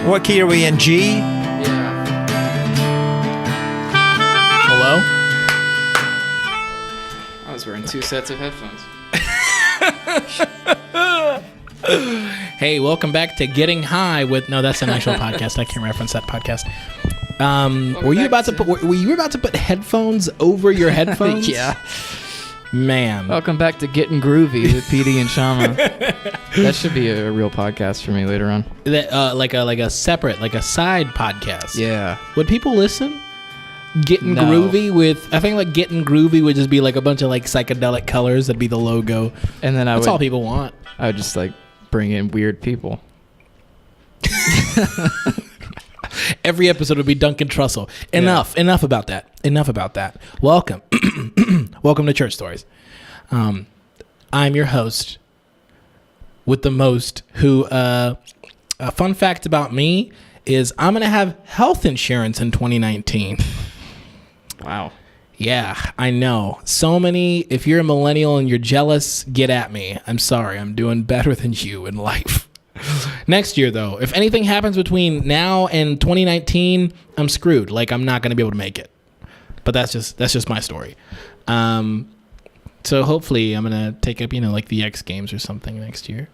What key are we in? G? Yeah. Hello? I was wearing 2 sets of headphones. Hey, welcome back to Getting High with... No, that's an actual podcast. I can't reference that podcast. Were you about to put headphones over your headphones? Yeah. Man. Welcome back to Getting Groovy with PD and Shama. That should be a real podcast for me later on. That, like a separate, like a side podcast. Yeah. Would people listen? Getting No. Groovy with... I think like Getting Groovy would just be like a bunch of like psychedelic colors. That'd be the logo. And then That's all people want. I would just like bring in weird people. Every episode would be Duncan Trussell. Enough about that. Welcome. Welcome to Church Stories. I'm your host with the most, who, a fun fact about me is I'm going to have health insurance in 2019. Wow. Yeah, I know. So many, if you're a millennial and you're jealous, get at me. I'm sorry. I'm doing better than you in life. Next year, though, if anything happens between now and 2019, I'm screwed. Like, I'm not going to be able to make it. But that's just my story. So hopefully I'm going to take up, like the X Games or something next year.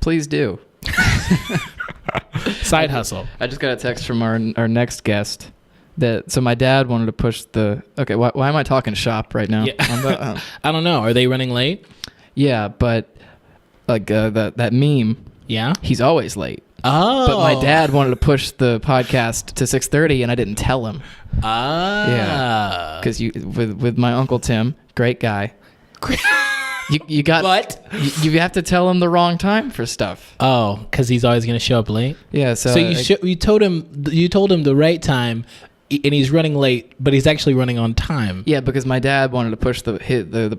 Please do. Side hustle. I just got a text from our next guest. So my dad wanted to push the... Okay, why am I talking shop right now? Yeah. I don't know. Are they running late? Yeah, but like that meme... Yeah? He's always late. Oh. But my dad wanted to push the podcast to 6:30, and I didn't tell him. Ah. Yeah. Because with my Uncle Tim, great guy. you got... What? You have to tell him the wrong time for stuff. Oh, because he's always going to show up late? Yeah, so... you told him the right time, and he's running late, but he's actually running on time. Yeah, because my dad wanted to push the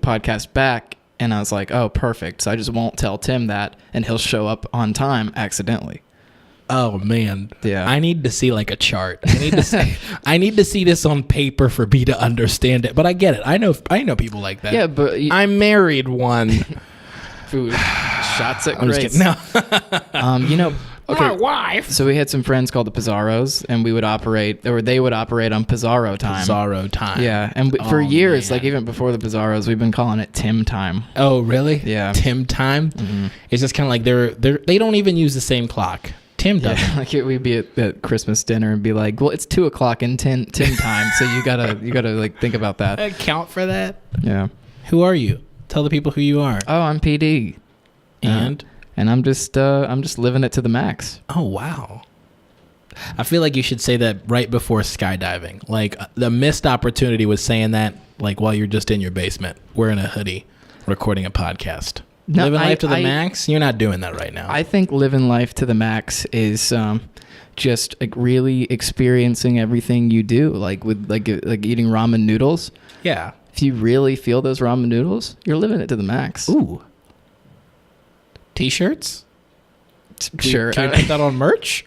podcast back, and I was like, oh, perfect. So I just won't tell Tim that, and he'll show up on time accidentally. Oh, man. Yeah. I need to see like a chart. I need to see this on paper for me to understand it. But I get it. I know people like that. Yeah, but... I married one. Food. Shots at I'm just Grace. kidding. No. Okay, my wife. So we had some friends called the Pizarros, and they would operate on Pizarro time. Pizarro time. Yeah, and for years, man. like even before the Pizarros, we've been calling it Tim time. Oh, really? Yeah. Tim time? Mm-hmm. It's just kind of like they don't even use the same clock. Tim doesn't. Yeah, like we'd be at Christmas dinner and be like, well, it's 2:00 in Tim time, so you gotta like think about that. Account for that. Yeah. Who are you? Tell the people who you are. Oh, I'm PD. And I'm just living it to the max. oh, wow. I feel like you should say that right before skydiving. Like the missed opportunity was saying that like while you're just in your basement wearing a hoodie recording a podcast. No, living life to the max. You're not doing that right now. I think living life to the max is just like really experiencing everything you do, like with like eating ramen noodles. Yeah. If you really feel those ramen noodles, you're living it to the max. Ooh. T-shirts? Sure. Can we put that on merch?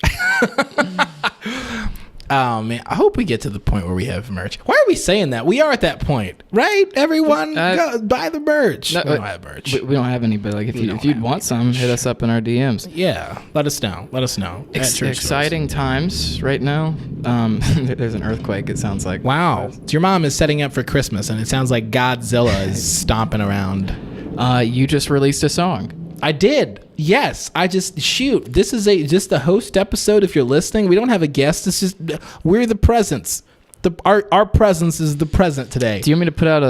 Oh, man. I hope we get to the point where we have merch. Why are we saying that? We are at that point, right? Everyone, go buy the merch. No, we don't have merch. We don't have any, but like if you'd want some, hit us up in our DMs. Yeah. Let us know. Exciting times right now. There's an earthquake, it sounds like. Wow. Your mom is setting up for Christmas, and it sounds like Godzilla is stomping around. You just released a song. I did. Yes. This is just the host episode. If you're listening, we don't have a guest. It's just, we're the presence. Our presence is the present today. Do you want me to put out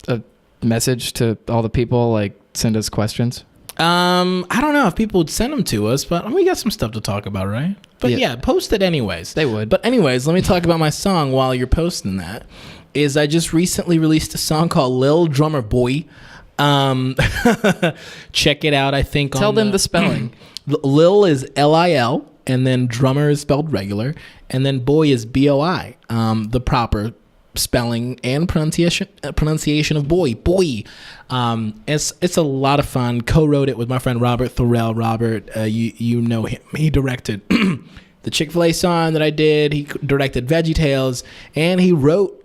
a message to all the people, like send us questions? I don't know if people would send them to us, but we got some stuff to talk about, right? But yeah, post it anyways. They would. But anyways, let me talk about my song while you're posting that. I just recently released a song called Lil Drummer Boi. Check it out. I think tell them the spelling. Lil is Lil, and then drummer is spelled regular, and then boy is Boi. The proper spelling and pronunciation of boy. It's a lot of fun. Co-wrote it with my friend Robert Thorell. Robert, you know him. He directed the Chick-fil-A song that I did. He directed VeggieTales, and he wrote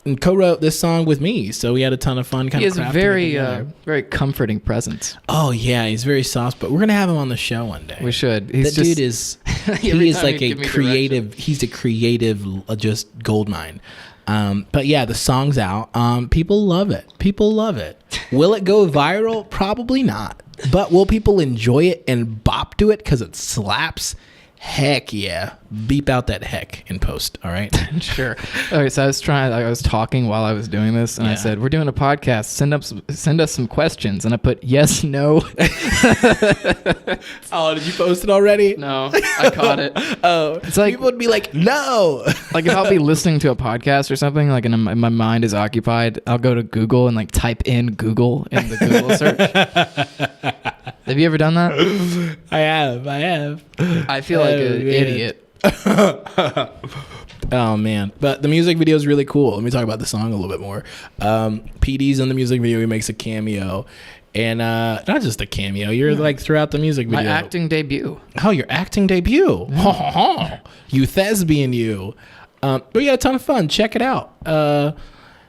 and co-wrote this song with me, so we had a ton of fun. He has a very comforting presence. Oh yeah, he's very soft. But we're gonna have him on the show one day. We should. That dude is he is like a creative. He's a creative, just gold mine. But yeah, the song's out. People love it. People love it. Will it go viral? Probably not. But will people enjoy it and bop to it because it slaps? Heck yeah. Beep out that heck in post, all right? Sure. Okay, so I was talking while I was doing this, and I said, we're doing a podcast. Send us some questions. And I put yes, no. Oh, did you post it already? No, I caught it. Oh, it's like people would be like, no. Like if I'll be listening to a podcast or something, like, and my mind is occupied, I'll go to Google and like type in Google in the Google search. Have you ever done that? I have. I feel like an idiot. Oh man, but the music video is really cool. Let me talk about the song a little bit more. PD's in the music video. He makes a cameo, and not just a cameo. You're like throughout the music video. My acting debut. Oh, your acting debut. You thespian, you. But we had a ton of fun. Check it out.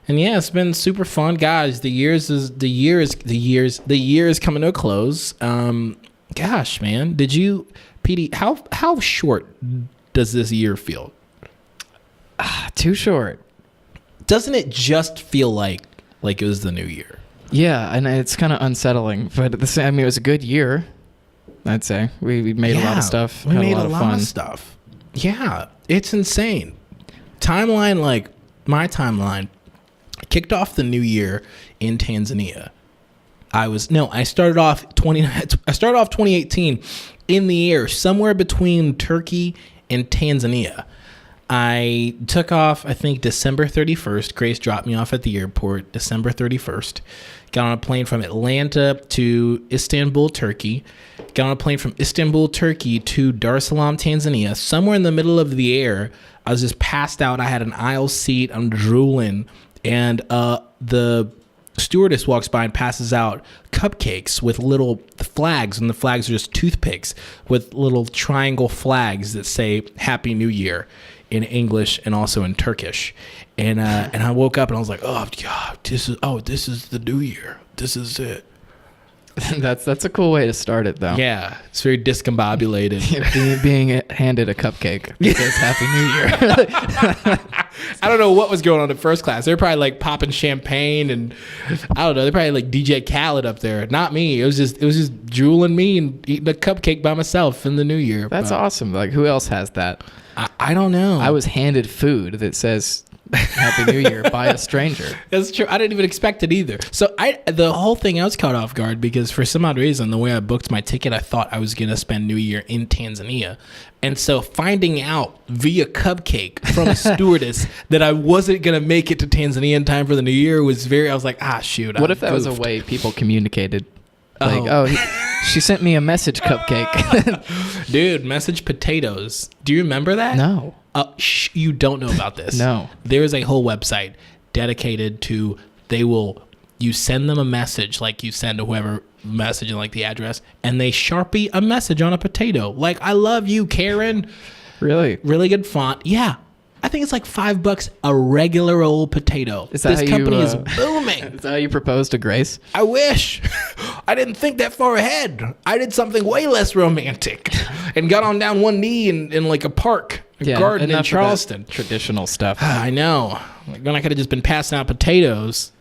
And yeah, it's been super fun, guys. The year is coming to a close. Gosh, man, PD? How short does this year feel? Too short. Doesn't it just feel like it was the new year? Yeah, and it's kind of unsettling. But at the same, I mean, it was a good year. I'd say we made a lot of stuff. We made a lot of stuff. Yeah, it's insane. Timeline, like my timeline, kicked off the new year in Tanzania. I started off 2018 in the air, somewhere between Turkey and Tanzania. I took off, I think, December 31st. Grace dropped me off at the airport December 31st. Got on a plane from Atlanta to Istanbul, Turkey. Got on a plane from Istanbul, Turkey to Dar es Salaam, Tanzania. Somewhere in the middle of the air, I was just passed out. I had an aisle seat. I'm drooling. And the stewardess walks by and passes out cupcakes with little flags, and the flags are just toothpicks with little triangle flags that say Happy New Year in English and also in Turkish. And I woke up and I was like, oh God, this is the new year. This is it. That's a cool way to start it, though. Yeah, it's very discombobulated. being handed a cupcake because Happy New Year. I don't know what was going on in first class. They're probably like popping champagne, and I don't know. They're probably like DJ Khaled up there. Not me. It was just drooling me and eating a cupcake by myself in the new year. That's awesome. Like, who else has that? I don't know. I was handed food that says Happy New Year by a stranger. That's true. I didn't even expect it either. So the whole thing, I was caught off guard because for some odd reason, the way I booked my ticket, I thought I was going to spend New Year in Tanzania. And so finding out via cupcake from a stewardess that I wasn't going to make it to Tanzania in time for the New Year I was like, shoot. What if that was a way people communicated? Like, she sent me a message cupcake. Dude, message potatoes. Do you remember that? No. You don't know about this. No. There is a whole website dedicated to, you send them a message, like you send to whoever message and like the address, and they Sharpie a message on a potato. Like, I love you, Karen. Really? Really good font. Yeah. I think it's like $5 a regular old potato. Is that this company is booming. Is that how you proposed to Grace? I wish. I didn't think that far ahead. I did something way less romantic and got on down one knee in like a park, garden in Charleston. Traditional stuff. I know. Like, then I could have just been passing out potatoes.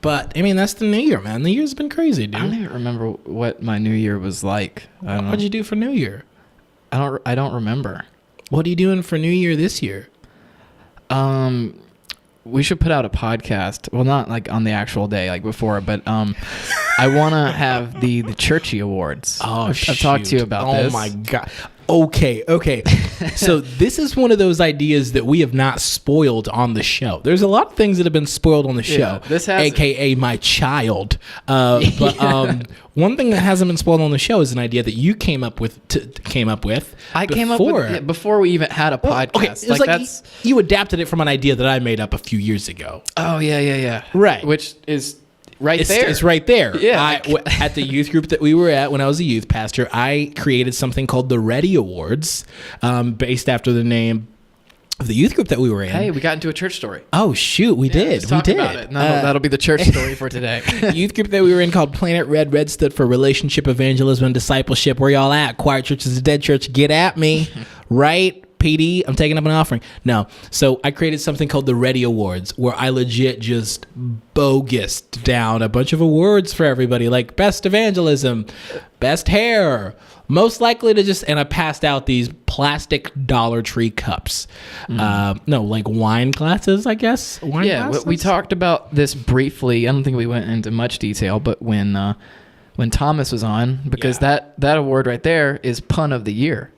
But I mean, that's the new year, man. The year's been crazy, dude. I don't even remember what my new year was like. I don't know. What'd you do for New Year? I don't remember. What are you doing for New Year this year? We should put out a podcast. Well, not like on the actual day, like before, but I want to have the Churchy Awards. Oh, I've talked to you about this. Oh my God. Okay. So this is one of those ideas that we have not spoiled on the show. There's a lot of things that have been spoiled on the show, aka my child. But one thing that hasn't been spoiled on the show is an idea that you came up with. I came up with it before we even had a podcast. Okay, it's like you adapted it from an idea that I made up a few years ago. Oh yeah. Right, which is. There. It's right there. Yeah. At the youth group that we were at when I was a youth pastor, I created something called the Ready Awards, based after the name of the youth group that we were in. Hey, we got into a church story. Oh shoot, we did. Let's talk We did. about it. That'll be the church story for today. Youth group that we were in called Planet Red. Red stood for relationship, evangelism, and discipleship. Where y'all at? Quiet Church is a dead church. Get at me, right? PD, I'm taking up an offering. No. So I created something called the Ready Awards, where I legit just bogused down a bunch of awards for everybody, like best evangelism, best hair, most likely to just, and I passed out these plastic Dollar Tree cups. No, like wine glasses, I guess. Wine glasses? We talked about this briefly. I don't think we went into much detail, but when Thomas was on, because that award right there is pun of the year.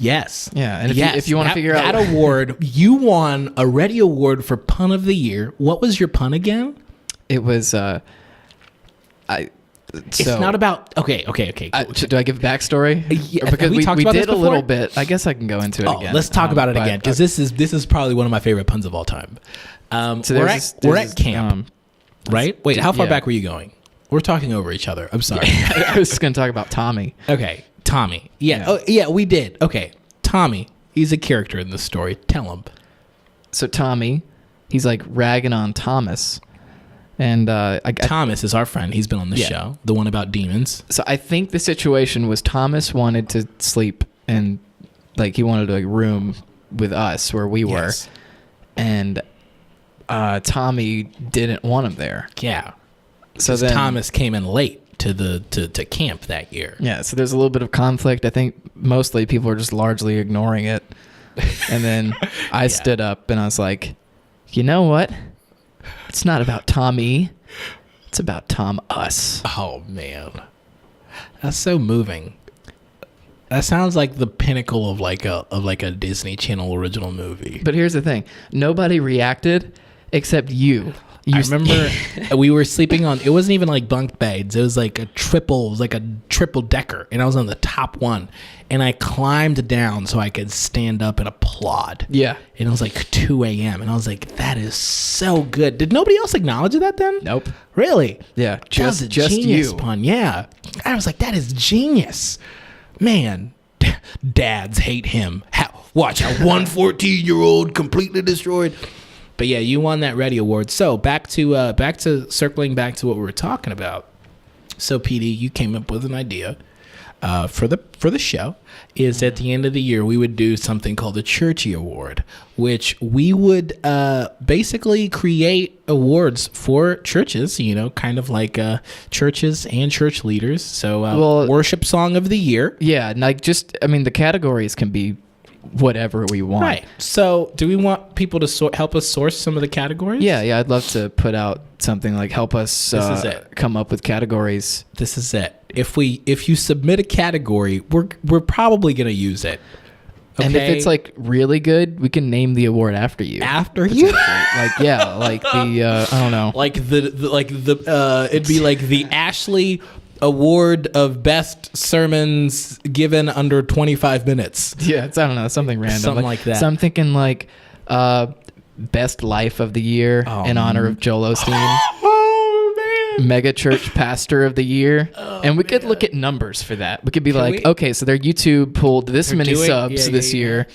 Yes. Yeah, and if you want to figure out that award, you won a Ready Award for pun of the year. What was your pun again? it was It's not about okay. Do I give backstory? Yeah, because we we talked about did this a little before? bit. I guess I can go into it again. Let's talk about it again, because this is probably one of my favorite puns of all time. We're at camp, right? Wait, how far back were you going? We're talking over each other. I'm sorry. I was just going to talk about Tommy. Okay, Tommy. Yeah. Oh, yeah, we did. Okay, Tommy. He's a character in this story. Tell him. So Tommy, he's like ragging on Thomas. And Thomas is our friend. He's been on the show, the one about demons. So I think the situation was Thomas wanted to sleep, and like he wanted a room with us where we were, and Tommy didn't want him there. Yeah. So then Thomas came in late to camp that year. Yeah. So there's a little bit of conflict. I think mostly people are just largely ignoring it, and then I stood up and I was like, you know what? It's not about Tommy. It's about Tom us. Oh man, that's so moving. That sounds like the pinnacle of like a Disney Channel original movie. But here's the thing: nobody reacted except you. I remember we were sleeping on. It wasn't even like bunk beds. It was like a triple decker, and I was on the top one, and I climbed down so I could stand up and applaud. Yeah, and it was like 2 a.m. and I was like, "That is so good." Did nobody else acknowledge that then? Nope. Really? Yeah, just genius you. Pun. Yeah, I was like, "That is genius, man." Dads hate him. Watch how one 14-year-old completely destroyed. But yeah, you won that Ready Award. So back to circling back to what we were talking about. So PD, you came up with an idea for the show. Is at the end of the year we would do something called the Churchy Award, which we would basically create awards for churches. You know, kind of like churches and church leaders. So worship song of the year. Yeah, like the categories can be whatever we want. Right. So do we want people to help us source some of the categories? Yeah. I'd love to put out something like help us come up with categories. This is it. If you submit a category, we're probably going to use it. Okay? And if it's like really good, we can name the award after you. After you? Like the I don't know. Like it'd be like the Ashley Award of best sermons given under 25 minutes. Yeah, I don't know, something random. Something like that. So I'm thinking like best life of the year in honor of Joel Osteen. Oh man. Mega church pastor of the year. And we could look at numbers for that. We could be okay, so their YouTube pulled this many subs this year.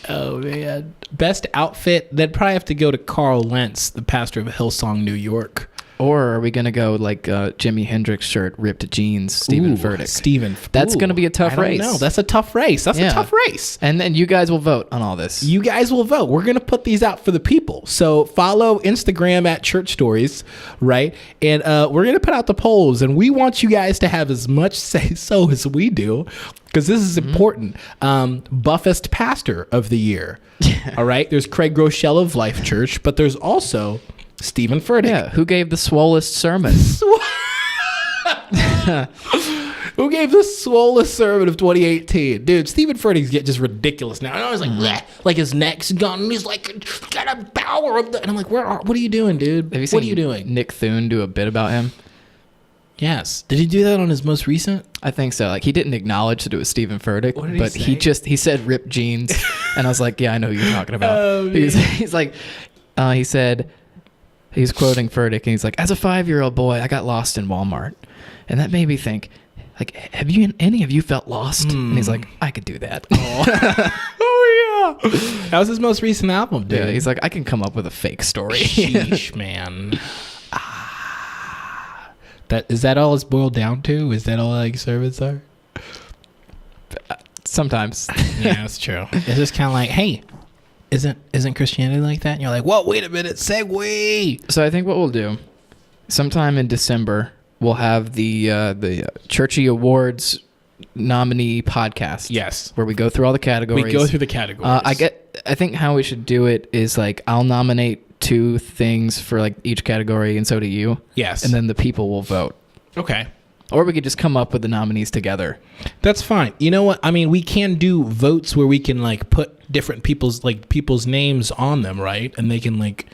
Oh man. Best outfit, they'd probably have to go to Carl Lentz, the pastor of Hillsong, New York. Or are we going to go like Jimi Hendrix shirt, ripped jeans, Stephen Furtick? That's going to be a tough race. No, that's a tough race. That's a tough race. And then you guys will vote on all this. You guys will vote. We're going to put these out for the people. So follow Instagram at Church Stories, right? And we're going to put out the polls. And we want you guys to have as much say-so as we do, because this is important. Buffest pastor of the year. All right? There's Craig Groeschel of Life Church, but there's also Stephen Furtick. Yeah, who gave the swollest sermon? Who gave the swollest sermon of 2018? Dude, Stephen Furtick's get just ridiculous now. And I was like, bleh, like his neck's gone, and he's like, got a power of the... And I'm like, what are you doing, dude? What are you doing? Nick Thune do a bit about him? Yes. Did he do that on his most recent? I think so. Like, he didn't acknowledge that it was Stephen Furtick, but he said ripped jeans. And I was like, yeah, I know who you're talking about. Oh, he's like, he said... He's quoting Furtick, and he's like, as a 5-year-old boy, I got lost in Walmart. And that made me think, like, have any of you felt lost? And he's like, I could do that. Oh That was his most recent album, dude. Yeah, he's like, I can come up with a fake story. Sheesh, man. Is that all it's boiled down to? Is that all like servants are? Sometimes. Yeah, that's true. It's just kind of like, hey, isn't Christianity like that? And you're like, whoa, wait a minute, segue. So I think what we'll do, sometime in December, we'll have the Churchy Awards nominee podcast. Yes, where we go through all the categories. We go through the categories. I think how we should do it is like I'll nominate 2 things for like each category, and so do you. Yes, and then the people will vote. Okay. Or we could just come up with the nominees together. That's fine. You know what? I mean, we can do votes where we can like put different people's names on them, right? And they can like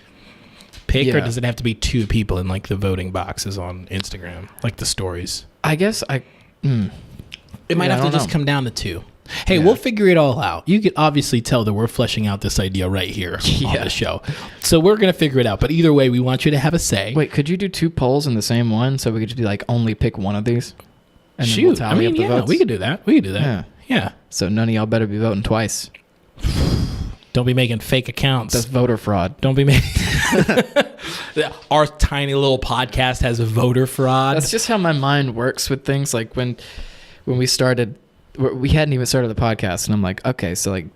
pick, or does it have to be 2 people in like the voting boxes on Instagram, like the stories? I guess it might have to just come down to 2. Hey, we'll figure it all out. You can obviously tell that we're fleshing out this idea right here on the show. So we're going to figure it out. But either way, we want you to have a say. Wait, could you do 2 polls in the same one so we could just like only pick one of these? And Shoot. Then we'll tally up the votes? We could do that. Yeah. So none of y'all better be voting twice. Don't be making fake accounts. That's voter fraud. Don't be making... Our tiny little podcast has voter fraud. That's just how my mind works with things. Like when we started... We hadn't even started the podcast, and I'm like, okay, so like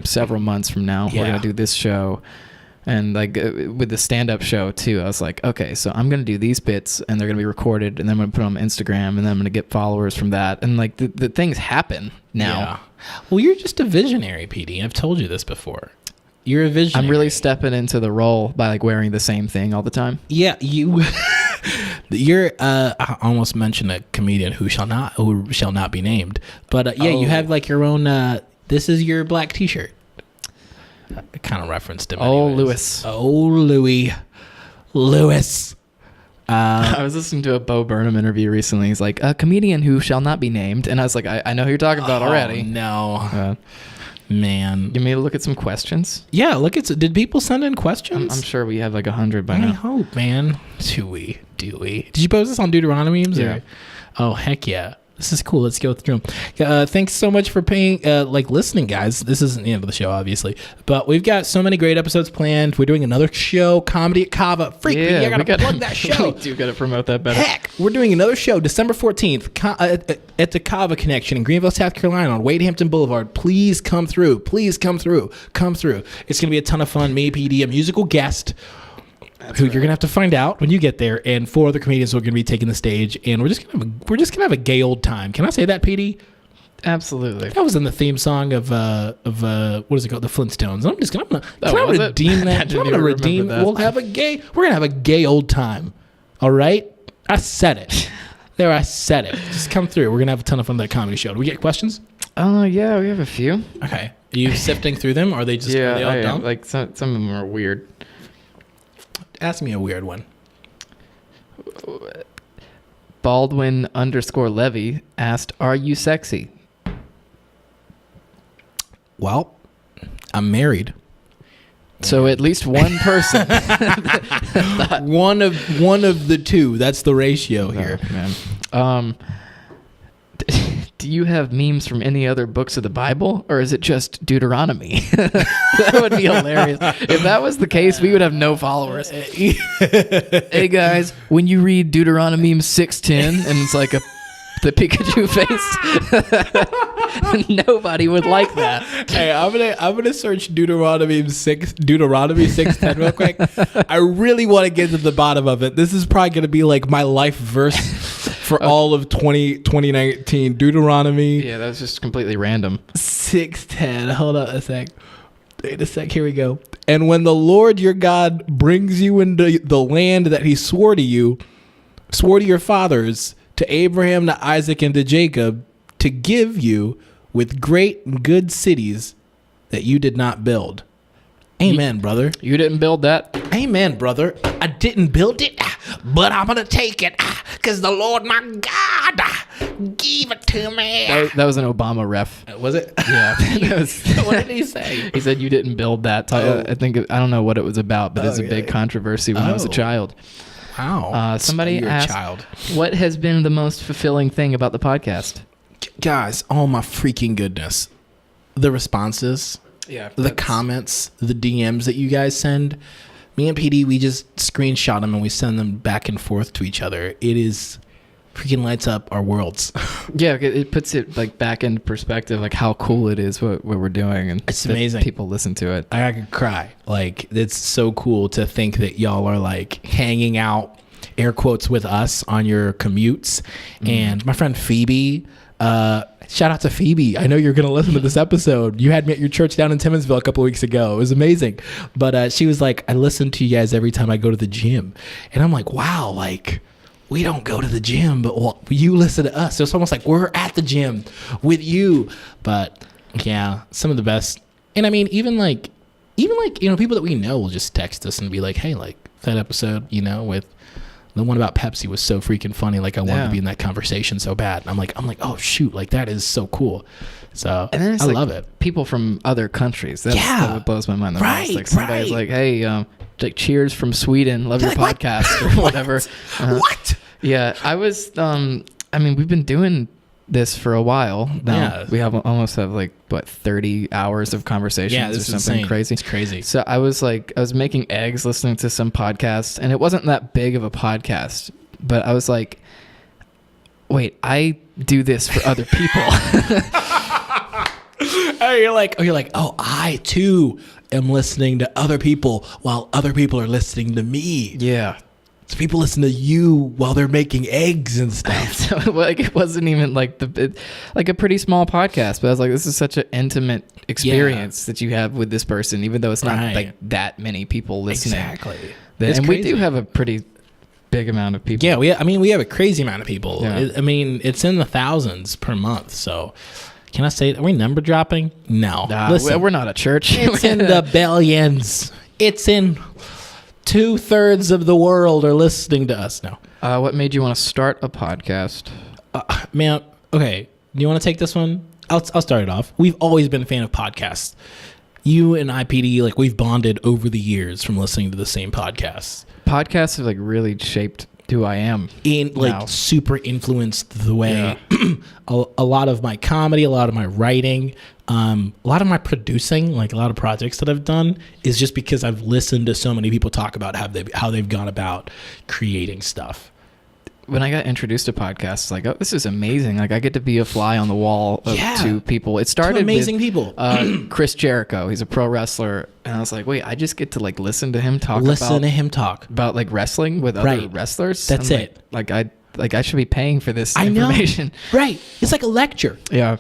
several months from now, we're gonna do this show, and like with the stand-up show too. I was like, okay, so I'm gonna do these bits, and they're gonna be recorded, and then I'm gonna put them on Instagram, and then I'm gonna get followers from that, and like the things happen now. Yeah. Well, you're just a visionary, PD. I've told you this before. You're a visionary. I'm really stepping into the role by like wearing the same thing all the time. Yeah, you. You're. I almost mentioned a comedian who shall not be named, but you have like your own. This is your black T-shirt. I kind of referenced him. Lewis. Lewis. I was listening to a Bo Burnham interview recently. He's like, a comedian who shall not be named, and I was like, I know who you're talking about already. No. Man, you may look at some questions. Yeah, did people send in questions? I'm sure we have like 100 by now. I hope, man. Do we? Did you post this on Deuteronomy? Yeah. Oh, heck yeah. This is cool. Let's go through them. Thanks so much for listening, guys. This isn't the end of the show, obviously, but we've got so many great episodes planned. We're doing another show, Comedy at Kava. I gotta plug that show. We do gotta promote that better. Heck, we're doing another show December 14th at the Kava Connection in Greenville, South Carolina on Wade Hampton Boulevard. Please come through. It's gonna be a ton of fun. Me, PD, a musical guest. You're gonna have to find out when you get there, and 4 other comedians who are gonna be taking the stage, and we're just gonna have a gay old time. Can I say that, PD? Absolutely. That was in the theme song of what is it called, the Flintstones. I'm gonna redeem that. We're gonna have a gay old time. All right, I said it. I said it. Just come through. We're gonna have a ton of fun at that comedy show. Do we get questions? Yeah, we have a few. Okay. Are you sifting through them, or are they just are they all dumb? Like some of them are weird. Ask me a weird one. Baldwin_Levy asked, "Are you sexy?" Well, I'm married. So at least one person. one of the 2. That's the ratio here. Man. Do you have memes from any other books of the Bible, or is it just Deuteronomy? That would be hilarious. If that was the case, we would have no followers. Hey guys, when you read Deuteronomy 6:10 and it's like the Pikachu face, nobody would like that. Hey, I'm gonna search Deuteronomy 6:10 real quick. I really want to get to the bottom of it. This is probably gonna be like my life verse for all of 2019. Deuteronomy. Yeah, that's just completely random. 6:10. Hold on a sec. Wait a sec. Here we go. And when the Lord your God brings you into the land that he swore to your fathers, to Abraham, to Isaac, and to Jacob, to give you with great and good cities that you did not build. Amen, brother. You didn't build that? Amen, brother. I didn't build it, but I'm going to take it because the Lord my God gave it to me. That was an Obama ref. Was it? Yeah. What did he say? He said you didn't build that. I don't know what it was about, but it's a big controversy when I was a child. Wow. Somebody asked, what has been the most fulfilling thing about the podcast? Guys, oh my freaking goodness. The responses. Yeah. The comments, the DMs that you guys send. Me and PD, we just screenshot them and we send them back and forth to each other. It is freaking lights up our worlds. Yeah, it puts it like back into perspective, like how cool it is what we're doing, and it's amazing. People listen to it. I could cry. Like, it's so cool to think that y'all are like hanging out, air quotes, with us on your commutes. And my friend Phoebe, shout out to Phoebe. I know you're going to listen to this episode. You had me at your church down in Timmonsville a couple of weeks ago. It was amazing. But she was like, I listen to you guys every time I go to the gym. And I'm like, wow, like, we don't go to the gym, but you listen to us. So it's almost like we're at the gym with you. But yeah, some of the best. And I mean, even like, people that we know will just text us and be like, hey, like that episode, with the one about Pepsi was so freaking funny. Like I wanted to be in that conversation so bad. And I'm like, oh shoot, like that is so cool. So and then it's I love it. People from other countries. That's what blows my mind. Right, like somebody's like, hey, like cheers from Sweden. Love your podcast or whatever. What? Yeah, I was. I mean, we've been doing this for a while now. Yeah. We almost have like 30 hours of conversations. Yeah, this or something insane. Crazy. It's crazy. So I was making eggs listening to some podcasts, and it wasn't that big of a podcast, but I was like, wait, I do this for other people. You're like, I too am listening to other people while other people are listening to me. Yeah. So people listen to you while they're making eggs and stuff. So like it wasn't even like like a pretty small podcast, but I was like, this is such an intimate experience that you have with this person, even though it's not like that many people listening. Exactly. And we do have a pretty big amount of people. Yeah, we have a crazy amount of people. Yeah. I mean, it's in the thousands per month. So can I say, are we number dropping? No. Listen, we're not a church. It's in the billions. It's in 2/3 of the world are listening to us now. What made you want to start a podcast? Man, okay. Do you want to take this one? I'll start it off. We've always been a fan of podcasts. You and IPD, like we've bonded over the years from listening to the same podcasts. Podcasts have like really shaped who I am. Super influenced the way a lot of my comedy, a lot of my writing, a lot of my producing, like a lot of projects that I've done is just because I've listened to so many people talk about how they've gone about creating stuff. When I got introduced to podcasts, like, oh, this is amazing. Like I get to be a fly on the wall to people. It started to amazing with, people. Chris Jericho. He's a pro wrestler. And I was like, wait, I just get to like listen to him talk about like wrestling with other wrestlers. That's it. Like I should be paying for this information. Know. Right. It's like a lecture. Yeah.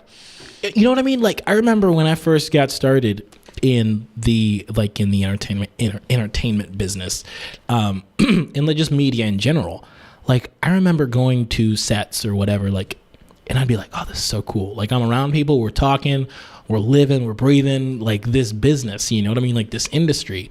You know what I mean? Like I remember when I first got started in the entertainment business, and like just media in general. Like I remember going to sets or whatever, like, and I'd be like, oh, this is so cool. Like I'm around people, we're talking, we're living, we're breathing, like this business, you know what I mean? Like this industry.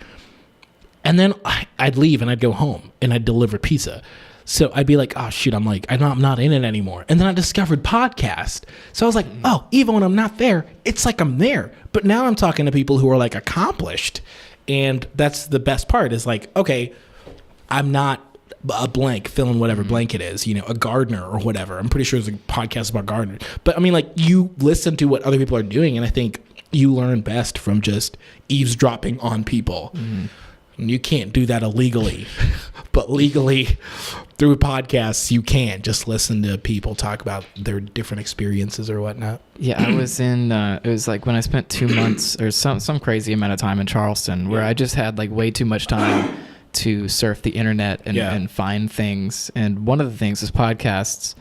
And then I'd leave and I'd go home and I'd deliver pizza. So I'd be like, oh shoot, I'm not in it anymore. And then I discovered podcast. So I was like, oh, even when I'm not there, it's like I'm there. But now I'm talking to people who are like accomplished. And that's the best part is like, okay, I'm not a blank, fill in whatever blank it is, a gardener or whatever. I'm pretty sure there's a podcast about gardeners. But I mean, like you listen to what other people are doing. And I think you learn best from just eavesdropping on people. Mm-hmm. And you can't do that illegally, but legally through podcasts, you can just listen to people talk about their different experiences or whatnot. Yeah, I was in, it was like when I spent 2 months or some crazy amount of time in Charleston where I just had like way too much time to surf the internet and find things. And one of the things is podcasts.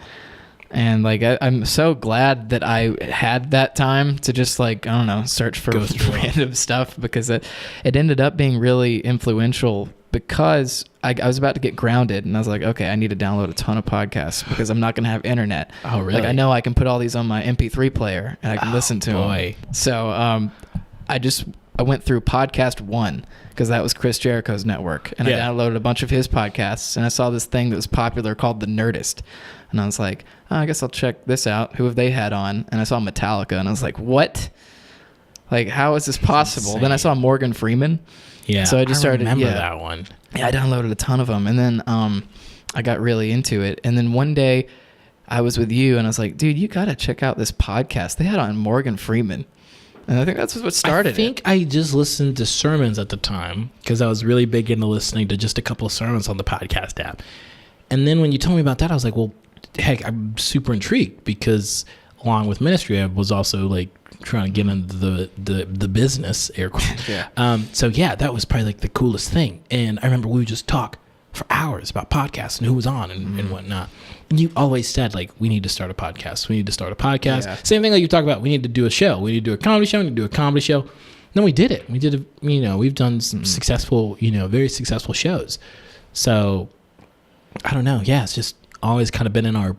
And like, I'm so glad that I had that time to just like, I don't know, search for random stuff because it ended up being really influential because I was about to get grounded and I was like, okay, I need to download a ton of podcasts because I'm not going to have internet. Oh, really? Like I know I can put all these on my MP3 player and I can listen to them. So I went through podcast 1 because that was Chris Jericho's network. And I downloaded a bunch of his podcasts and I saw this thing that was popular called the Nerdist. And I was like, oh, I guess I'll check this out. Who have they had on? And I saw Metallica and I was like, what? Like, how is this possible? Then I saw Morgan Freeman. Yeah. So I just started. Remember that one. Yeah, I downloaded a ton of them. And then I got really into it. And then one day I was with you and I was like, dude, you got to check out this podcast. They had on Morgan Freeman. And I think that's what started I think I just listened to sermons at the time because I was really big into listening to just a couple of sermons on the podcast app. And then when you told me about that, I was like, well, heck, I'm super intrigued because along with ministry, I was also like trying to get into the business, air quotes. Yeah. So yeah, that was probably like the coolest thing. And I remember we would just talk for hours about podcasts and who was on and whatnot. And you always said like, we need to start a podcast. We need to start a podcast. Yeah. Same thing like you talk about, we need to do a show. We need to do a comedy show. We need to do a comedy show. Then we did it. We did it. We've done some successful, very successful shows. So I don't know. Yeah. It's just always kind of been in our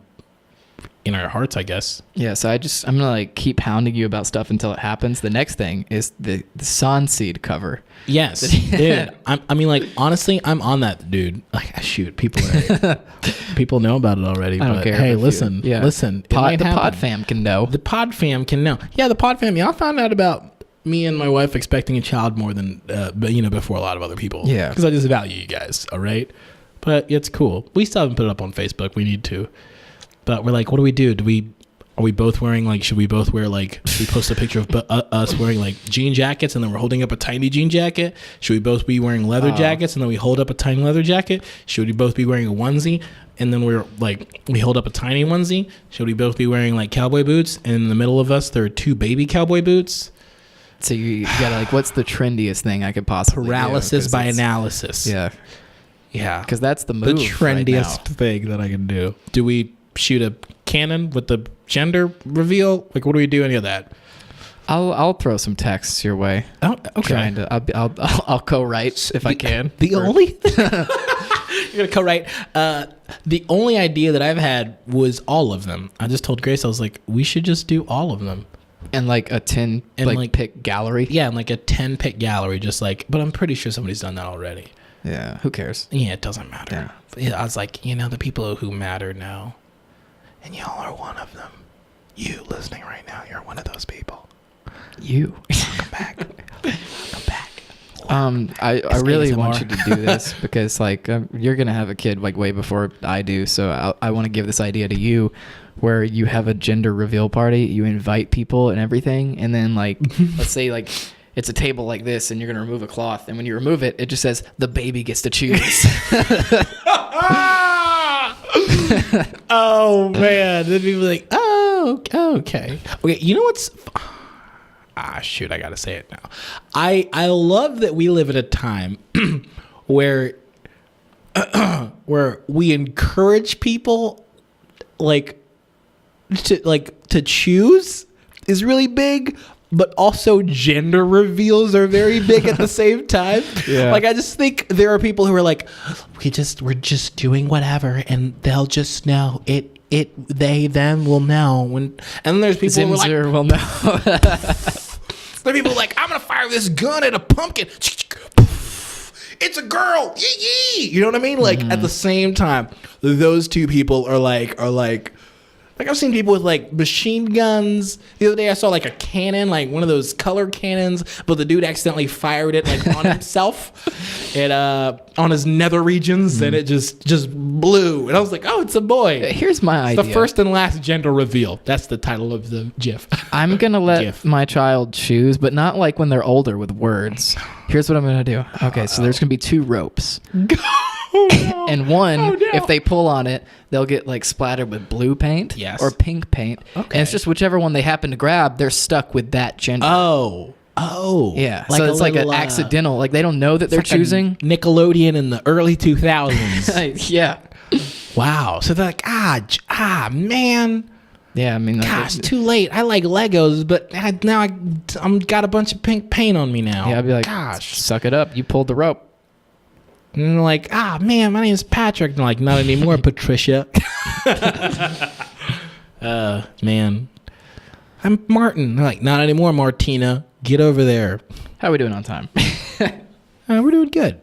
hearts, I guess. Yeah, so I'm gonna like keep hounding you about stuff until it happens. The next thing is the Sunseed cover. Yes, dude. I mean, like honestly, I'm on that, dude. Like, shoot, people know about it already. I don't but care. Hey, listen. The Pod Fam can know. The Pod Fam can know. Yeah, the Pod Fam. Y'all found out about me and my wife expecting a child more than, before a lot of other people. Yeah, because I just value you guys. All right, but it's cool. We still haven't put it up on Facebook. We need to. But we're like, what do we do? Are we both wearing like, should we both wear like, should we post a picture of us wearing like jean jackets and then we're holding up a tiny jean jacket? Should we both be wearing leather jackets and then we hold up a tiny leather jacket? Should we both be wearing a onesie and then we hold up a tiny onesie? Should we both be wearing like cowboy boots and in the middle of us there are two baby cowboy boots? So you gotta like, what's the trendiest thing I could possibly Paralysis do? by analysis. Yeah. Yeah. Because that's the move. The trendiest thing that I can do. Do we shoot a cannon with the gender reveal? Like, what do we do? Any of that? I'll throw some texts your way. Oh, okay. I'll co-write if I can. Only you're gonna co-write. The only idea that I've had was all of them. I just told Grace, I was like, we should just do all of them. And like a 10 pick gallery. Yeah, and like a 10 pick gallery, just like. But I'm pretty sure somebody's done that already. Yeah. Who cares? Yeah, it doesn't matter. Yeah, I was like, the people who matter now. And y'all are one of them. You listening right now, you're one of those people. You. Come back. Come back. I really want you to do this because like you're going to have a kid like way before I do. So I want to give this idea to you where you have a gender reveal party. You invite people and everything. And then like, let's say like it's a table like this and you're going to remove a cloth. And when you remove it, it just says the baby gets to choose. Oh man, then people like, oh, okay. You know what's? Shoot, I gotta say it now. I love that we live at a time where we encourage people to choose is really big. But also gender reveals are very big at the same time. Yeah. Like I just think there are people who are like, we're just doing whatever and they'll just know it. They them will know when. And then there's people who are like, will know. There are people like, I'm gonna fire this gun at a pumpkin. It's a girl. Yee. You know what I mean? Like at the same time, those two people are like. Like I've seen people with like machine guns. The other day I saw like a cannon, like one of those color cannons, but the dude accidentally fired it like on himself and on his nether regions and it just blew. And I was like, oh, it's a boy. Here's my idea. The first and last gender reveal. That's the title of the GIF. I'm going to let my child choose, but not like when they're older with words. Here's what I'm going to do. Okay, so there's going to be 2 ropes. Oh, no. And one, if they pull on it, they'll get like splattered with blue paint or pink paint. Okay. And it's just whichever one they happen to grab, they're stuck with that gender. Oh. Yeah. Like so it's like an accidental, like they don't know that they're choosing. Nickelodeon in the early 2000s. Yeah. Wow. So they're like, man. Yeah, I mean, gosh, too late. I like Legos, but now I'm got a bunch of pink paint on me now. Yeah, I'd be like, gosh, suck it up. You pulled the rope. And they're like, man, my name is Patrick. And I'm like, not anymore, Patricia. Man. I'm Martin. They're like, not anymore, Martina. Get over there. How are we doing on time? We're doing good.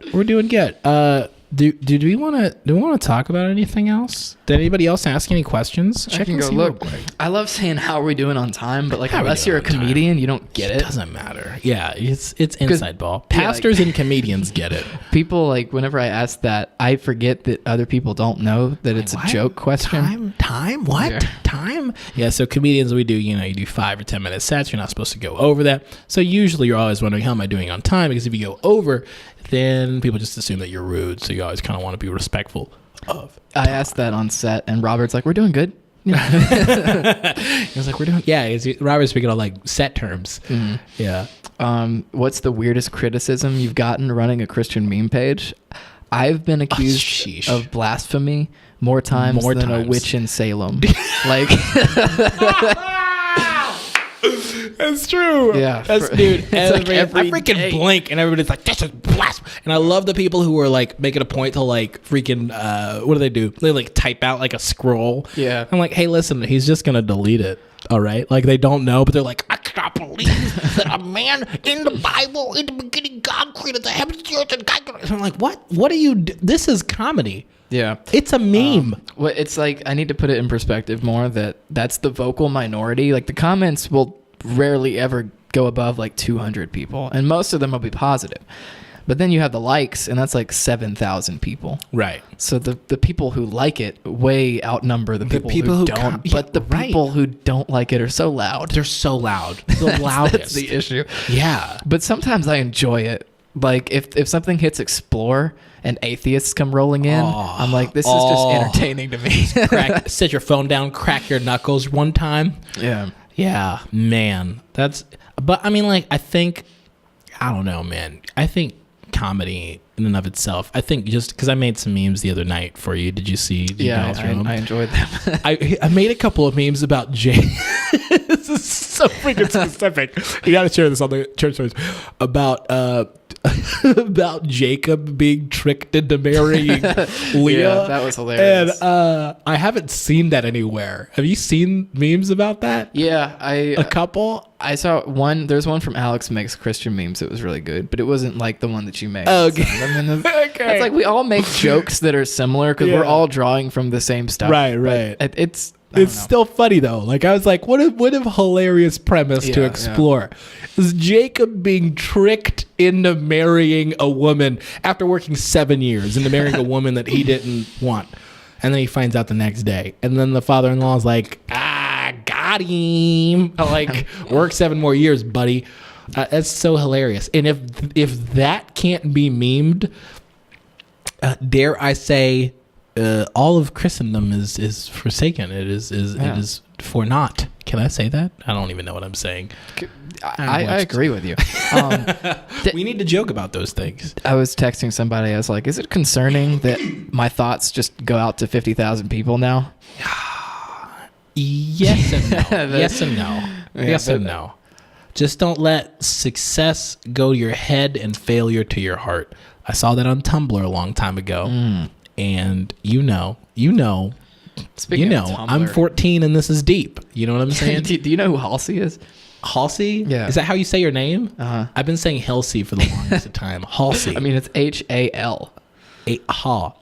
Do we want to talk about anything else? Did anybody else ask any questions? I can go look. I love saying how are we doing on time, but like unless you're a comedian, you don't get it. It doesn't matter. Yeah, it's inside ball. Pastors and comedians get it. People like whenever I ask that, I forget that other people don't know that it's a joke question. Time? What? Yeah. Time? Yeah, so comedians, we do, you do 5 or 10 minute sets. You're not supposed to go over that. So usually you're always wondering, how am I doing on time? Because if you go over, then people just assume that you're rude. So you always kind of want to be respectful of. I asked that on set, and Robert's like, we're doing good. Yeah. He was like, we're doing, yeah. Robert's speaking of like set terms. Mm-hmm. Yeah. What's the weirdest criticism you've gotten running a Christian meme page? I've been accused of blasphemy more times than a witch in Salem. Like, that's true. Yeah, dude. I freaking day. blink, and everybody's like, "This is blasphemy." And I love the people who are like making a point to like freaking. What do? They like type out like a scroll. Yeah. I'm like, hey, listen, he's just gonna delete it. All right, like they don't know, but they're like, I cannot believe that a man in the Bible, in the beginning, God created the heavens, the earth, and God. And I'm like, what? What are you? This is comedy. Yeah, it's a meme. Well, it's like I need to put it in perspective more. That's the vocal minority. Like the comments will rarely ever go above like 200 people, and most of them will be positive. But then you have the likes, and that's like 7,000 people. Right. So the people who like it way outnumber the people who don't. But the people who don't like it are so loud. They're so loud. The loudest. That's the issue. Yeah. But sometimes I enjoy it. Like if something hits explore and atheists come rolling in, I'm like, this is just entertaining to me. Set your phone down, crack your knuckles one time. Yeah. Yeah, man. But I mean, like, I don't know, man. I think comedy in and of itself, I think just because I made some memes the other night for you. Did you see? I enjoyed them. I made a couple of memes about this is so freaking specific. You got to share this on the church stories about Jacob being tricked into marrying Leah. Yeah, that was hilarious. And I haven't seen that anywhere. Have you seen memes about that? Yeah, a couple. I saw one. There's one from Alex Makes Christian Memes. It was really good, but it wasn't like the one that you made. Okay. So, I mean, it's like we all make jokes that are similar because we're all drawing from the same stuff. Right. It's still funny though. Like I was like, what a hilarious premise to explore. Is Jacob being tricked into marrying a woman after working 7 years into marrying a woman that he didn't want, and then he finds out the next day, and then the father-in-law is like, got him. Like, work 7 more years, buddy. That's so hilarious. And if that can't be memed, dare I say, all of Christendom is forsaken. It is for naught. Can I say that? I don't even know what I'm saying. I agree with you. We need to joke about those things. I was texting somebody. I was like, is it concerning that my thoughts just go out to 50,000 people now? Yes and no. Yes and no. Yes and no. Just don't let success go to your head and failure to your heart. I saw that on Tumblr a long time ago. And Speaking of Tumblr, I'm 14 and this is deep. You know what I'm saying? Do you know who Halsey is? Halsey? Yeah. Is that how you say your name? Uh-huh. I've been saying Halsey for the longest of time. Halsey. I mean, it's Hal. Ha.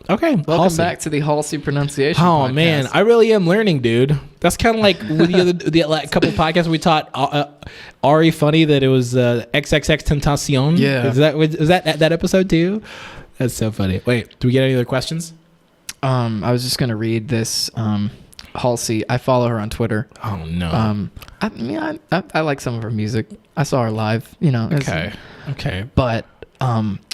Okay. Welcome Halsey. back to the Halsey pronunciation. Oh podcast. Man, I really am learning, dude. That's kind of like with the like, couple of podcasts we taught Ari Funny that it was XXX Tentacion. Yeah. Was that episode too? That's so funny. Wait, do we get any other questions? I was just gonna read this. Halsey, I follow her on Twitter. Oh no. I like some of her music. I saw her live. Okay. But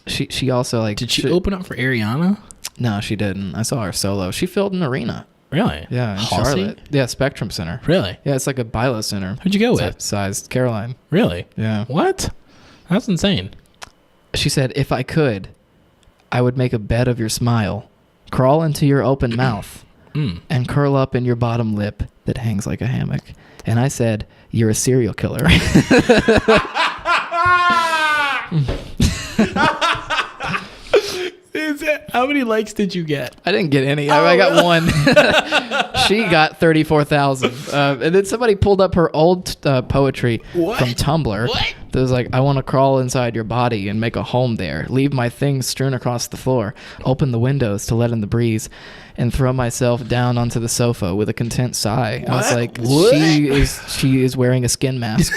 she also like. Did she open up for Ariana? No, she didn't. I saw her solo. She filled an arena. Really? Yeah, in Halsey? Charlotte. Yeah, Spectrum Center. Really? Yeah, it's like a Bilo Center. Who'd you go with? Sized Caroline. Really? Yeah. What? That's insane. She said, if I could, I would make a bed of your smile, crawl into your open mouth, and curl up in your bottom lip that hangs like a hammock. And I said, you're a serial killer. How many likes did you get? I didn't get any. I got one. She got 34,000. And then somebody pulled up her old poetry from Tumblr. What? that was like, I want to crawl inside your body and make a home there, leave my things strewn across the floor, open the windows to let in the breeze, and throw myself down onto the sofa with a content sigh. I was like, she is wearing a skin mask.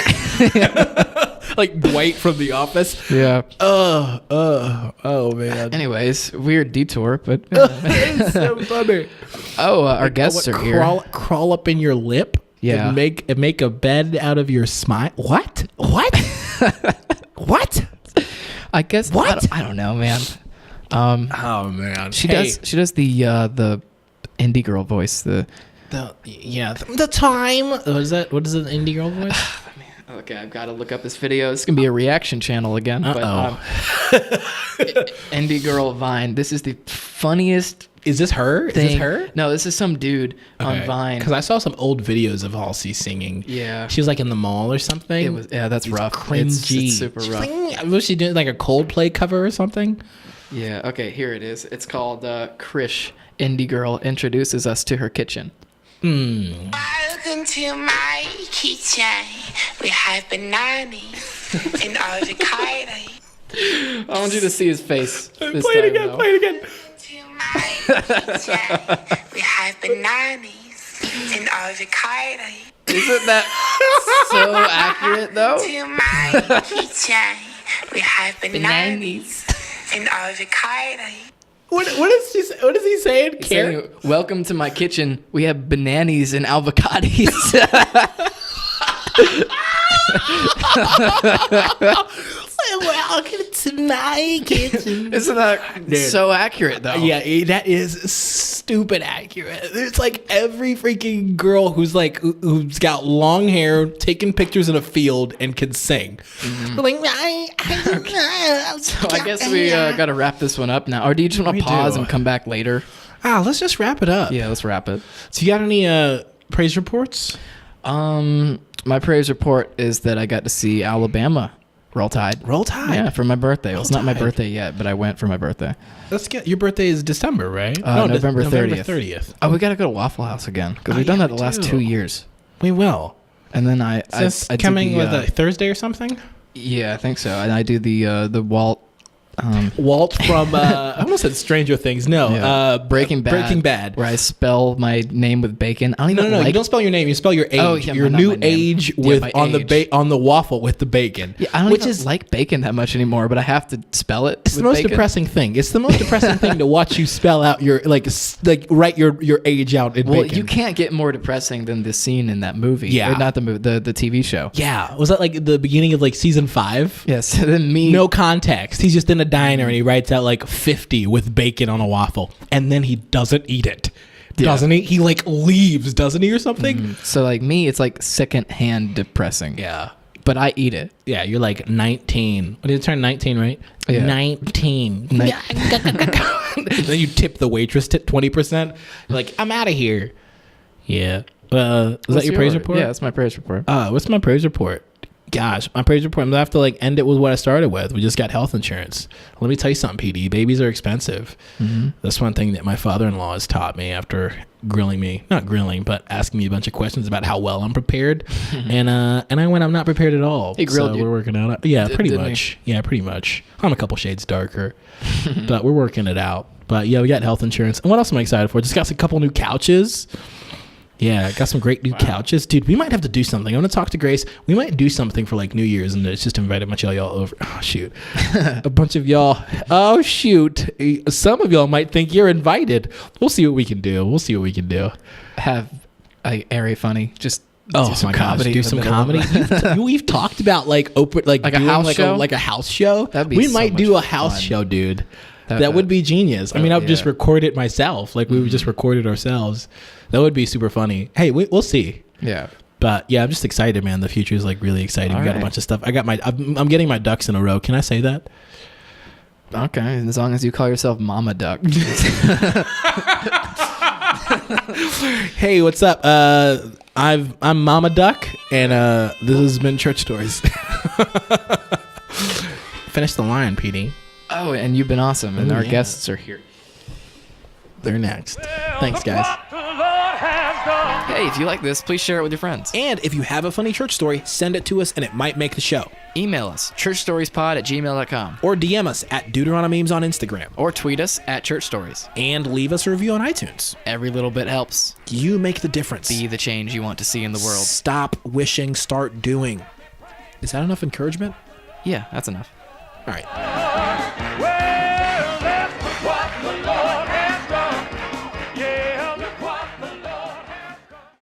Like Dwight from The Office. Yeah. Oh man. Anyways, weird detour, but It's so funny. our guests are here. Crawl up in your lip. Yeah. And make a bed out of your smile. What? What? I guess. What? I don't know, man. Oh man. She does the indie girl voice. The time. What is that? What is an indie girl voice? Okay, I've got to look up this video. It's gonna be a reaction channel again. But indie girl Vine. This is the funniest. Is this her? Thing. Is this her? No, this is some dude on Vine. Because I saw some old videos of Halsey singing. Yeah, she was like in the mall or something. It was. Yeah, that's rough. Cringy. It's super rough. Was she doing like a Coldplay cover or something? Yeah. Okay. Here it is. It's called Krish. Indie girl introduces us to her kitchen. Welcome to my kitchen. We have bananas and avocado. I want you to see his face. Play it again. To my kitchen. We have bananas and avocado. Isn't that so accurate though? To my kitchen. We have bananas and avocado. What is he saying? Saying, welcome to my kitchen. We have bananas and avocados. Welcome to my kitchen. Isn't that so accurate though? Yeah, that is stupid accurate. It's like every freaking girl who's got long hair, taking pictures in a field, and can sing. Mm-hmm. Like, So I guess we got to wrap this one up now. Or do you just want to pause and come back later? Let's just wrap it up. Yeah, let's wrap it. So you got any praise reports? My praise report is that I got to see Alabama Roll Tide. Roll Tide? Yeah, for my birthday. Well, it's not my Tide. birthday yet, but I went for my birthday. Let's get your birthday is December, right? November 30th. November 30th. Oh, we got to go to Waffle House again because we've done that the last 2 years. We will. And then I coming did with a Thursday or something? Yeah, I think so. And I do the Walt. Walt from I almost said Stranger Things. No, Breaking Bad. Breaking Bad. Where I spell my name with bacon. I don't even No. like. You don't spell your name. You spell your age. Oh, yeah, your not new my name. age Yeah, with my on age. the waffle with the bacon. Yeah, I don't even like bacon that much anymore, but I have to spell it. It's the most depressing thing. It's the most depressing thing to watch you spell out your write your age out in bacon. You can't get more depressing than the scene in that movie. Yeah. Or not the movie, the TV show. Yeah, was that like the beginning of like season 5? Yes. Then me. No context. He's just in a diner and he writes out like 50 with bacon on a waffle, and then he doesn't eat it, doesn't he? He like leaves, doesn't he, or something? So like me, it's like secondhand depressing. Yeah, but I eat it. Yeah, you're like 19. What did you turn 19, right? Yeah. 19. Then you tip the waitress 20%. You're like, I'm out of here. Yeah. Was that your praise report? Yeah, that's my praise report. What's my praise report? Gosh, my praise report, I'm going to have to like end it with what I started with. We just got health insurance. Let me tell you something, PD. Babies are expensive. Mm-hmm. That's one thing that my father-in-law has taught me after grilling me. Not grilling, but asking me a bunch of questions about how well I'm prepared. And I went, I'm not prepared at all. He grilled you. We're working out. Yeah, pretty didn't much. Yeah, pretty much. I'm a couple shades darker. But we're working it out. But yeah, we got health insurance. And what else am I excited for? Just got a couple new couches. Yeah, got some great new couches. Dude, we might have to do something. I'm going to talk to Grace. We might do something for like New Year's and it's just invite a bunch of y'all over. Oh, shoot. A bunch of y'all. Oh, shoot. Some of y'all might think you're invited. We'll see what we can do. Have a airy funny. Just do some comedy. Do some comedy. We've talked about like open, like a house show? Like a house show. That'd be we so might much do a house fun. show, dude. That would be genius. I mean, I would just record it myself. Like we would just record it ourselves. That would be super funny. Hey, we'll see. Yeah. But yeah, I'm just excited, man. The future is like really exciting. We got a bunch of stuff. I'm getting my ducks in a row. Can I say that? Okay, as long as you call yourself Mama Duck. Hey, what's up? I'm Mama Duck, and this has been Church Stories. Finish the line, PD. Oh, and you've been awesome, and our guests are here. They're next. Thanks, guys. Hey, if you like this, please share it with your friends. And if you have a funny church story, send it to us and it might make the show. Email us, churchstoriespod@gmail.com. Or DM us at Deuteronomy Memes on Instagram. Or tweet us at Church Stories. And leave us a review on iTunes. Every little bit helps. You make the difference. Be the change you want to see in the world. Stop wishing, start doing. Is that enough encouragement? Yeah, that's enough. All right.